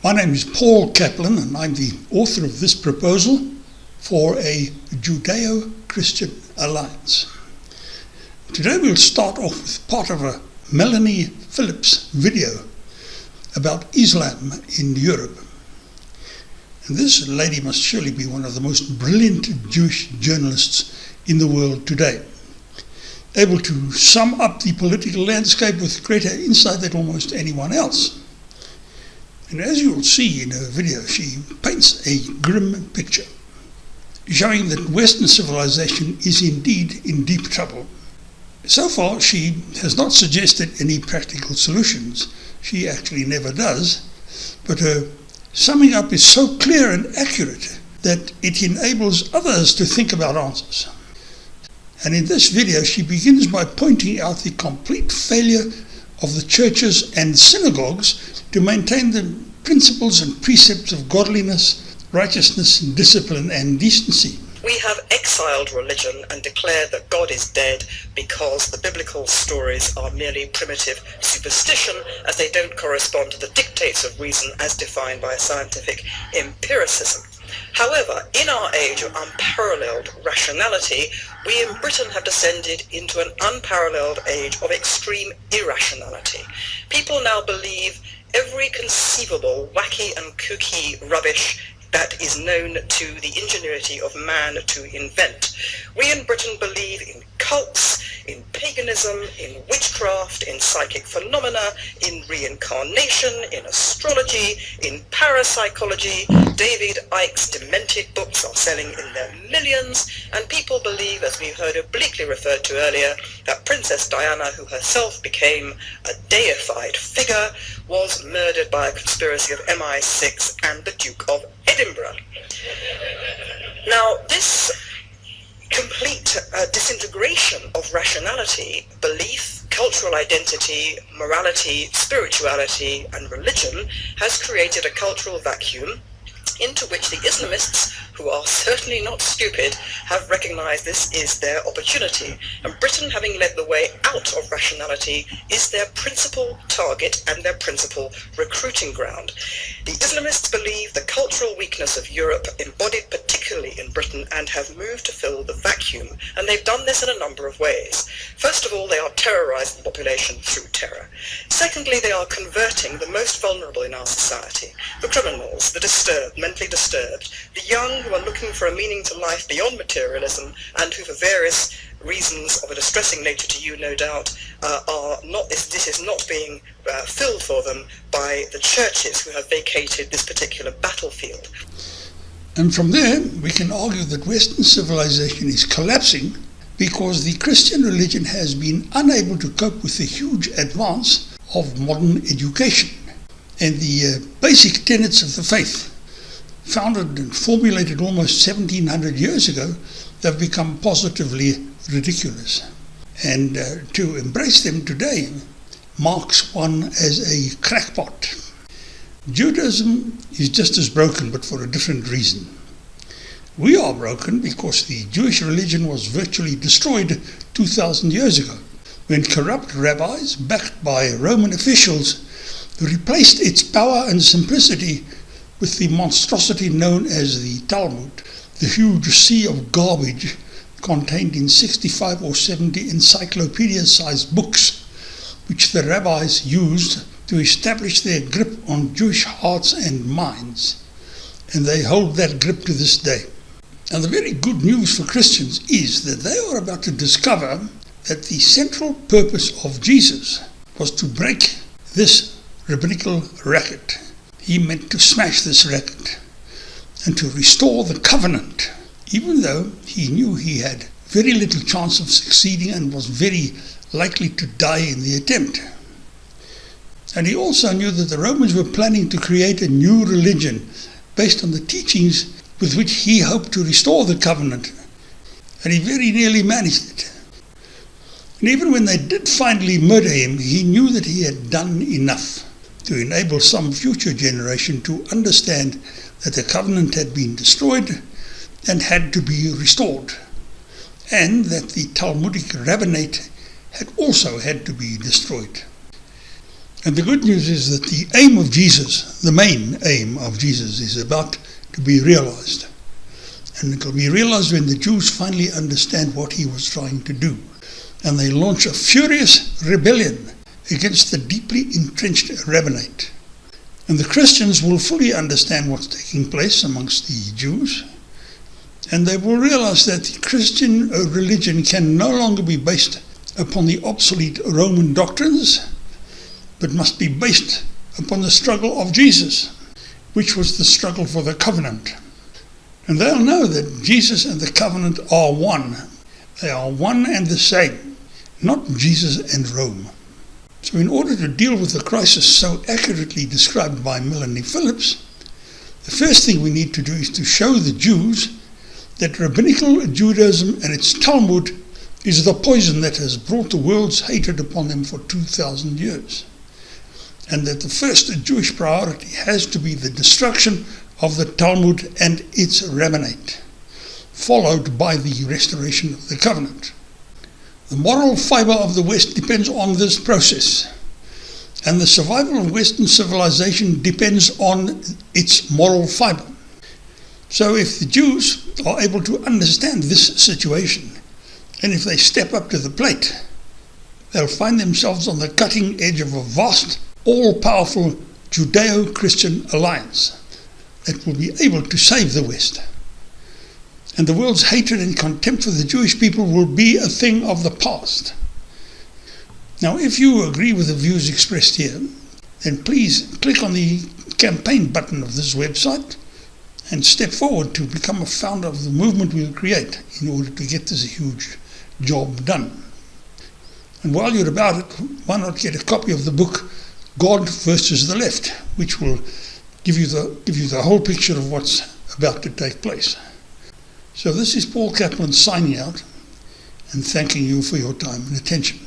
My name is Paul Kaplan, and I'm the author of this proposal for a Judeo-Christian alliance. Today we'll start off with part of a Melanie Phillips video about Islam in Europe. And this lady must surely be one of the most brilliant Jewish journalists in the world today, able to sum up the political landscape with greater insight than almost anyone else. And as you'll see in her video, she paints a grim picture, showing that Western civilization is indeed in deep trouble. So far, she has not suggested any practical solutions. She actually never does. But her summing up is so clear and accurate that it enables others to think about answers. And in this video, she begins by pointing out the complete failure of the churches and synagogues to maintain the principles and precepts of godliness, righteousness, discipline, and decency. We have exiled religion and declared that God is dead because the biblical stories are merely primitive superstition, as they don't correspond to the dictates of reason as defined by scientific empiricism. However, in our age of unparalleled rationality, we in Britain have descended into an unparalleled age of extreme irrationality. People now believe every conceivable wacky and kooky rubbish that is known to the ingenuity of man to invent. We in Britain believe in cults, in paganism, in witchcraft, in psychic phenomena, in reincarnation, in astrology, in parapsychology. David Icke's demented books are selling in their millions, and people believe, as we heard obliquely referred to earlier, that Princess Diana, who herself became a deified figure, was murdered by a conspiracy of MI6 and the Duke of Edinburgh. Now, this complete disintegration of rationality, belief, cultural identity, morality, spirituality, and religion has created a cultural vacuum into which the Islamists, who are certainly not stupid, have recognized this is their opportunity, and Britain, having led the way out of rationality, is their principal target and their principal recruiting ground. The Islamists believe the cultural weakness of Europe embodied particularly in Britain and have moved to fill the vacuum, and they've done this in a number of ways. First of all, they are terrorizing the population through terror. Secondly, they are converting the most vulnerable in our society, the criminals, the disturbed, mentally disturbed, the young who are looking for a meaning to life beyond materialism, and who, for various reasons of a distressing nature to you, no doubt, this is not being filled for them by the churches who have vacated this particular battlefield. And from there, we can argue that Western civilization is collapsing because the Christian religion has been unable to cope with the huge advance of modern education and the basic tenets of the faith, founded and formulated almost 1700 years ago, have become positively ridiculous. And to embrace them today marks one as a crackpot. Judaism is just as broken, but for a different reason. We are broken because the Jewish religion was virtually destroyed 2,000 years ago, when corrupt rabbis, backed by Roman officials, replaced its power and simplicity with the monstrosity known as the Talmud, the huge sea of garbage contained in 65 or 70 encyclopedia-sized books, which the rabbis used to establish their grip on Jewish hearts and minds. And they hold that grip to this day. Now, the very good news for Christians is that they are about to discover that the central purpose of Jesus was to break this rabbinical racket. He meant to smash this racket and to restore the covenant, even though he knew he had very little chance of succeeding and was very likely to die in the attempt. And he also knew that the Romans were planning to create a new religion based on the teachings with which he hoped to restore the covenant. And he very nearly managed it. And even when they did finally murder him, he knew that he had done enough to enable some future generation to understand that the covenant had been destroyed and had to be restored, and that the Talmudic rabbinate had also had to be destroyed. And the good news is that the aim of Jesus, the main aim of Jesus, is about to be realized. And it will be realized when the Jews finally understand what he was trying to do. And they launch a furious rebellion against the deeply entrenched rabbinate. And the Christians will fully understand what's taking place amongst the Jews. And they will realize that the Christian religion can no longer be based upon the obsolete Roman doctrines, but must be based upon the struggle of Jesus, which was the struggle for the covenant. And they'll know that Jesus and the covenant are one. They are one and the same, not Jesus and Rome. So in order to deal with the crisis so accurately described by Melanie Phillips, the first thing we need to do is to show the Jews that rabbinical Judaism and its Talmud is the poison that has brought the world's hatred upon them for 2,000 years. And that the first Jewish priority has to be the destruction of the Talmud and its rabbinate, followed by the restoration of the covenant. The moral fiber of the West depends on this process, and the survival of Western civilization depends on its moral fiber. So if the Jews are able to understand this situation, and if they step up to the plate, they'll find themselves on the cutting edge of a vast, all-powerful Judeo-Christian alliance that will be able to save the West. And the world's hatred and contempt for the Jewish people will be a thing of the past. Now, if you agree with the views expressed here, then please click on the campaign button of this website and step forward to become a founder of the movement we'll create in order to get this huge job done. And while you're about it, why not get a copy of the book God versus the Left, which will give you the whole picture of what's about to take place. So this is Paul Kaplan signing out and thanking you for your time and attention.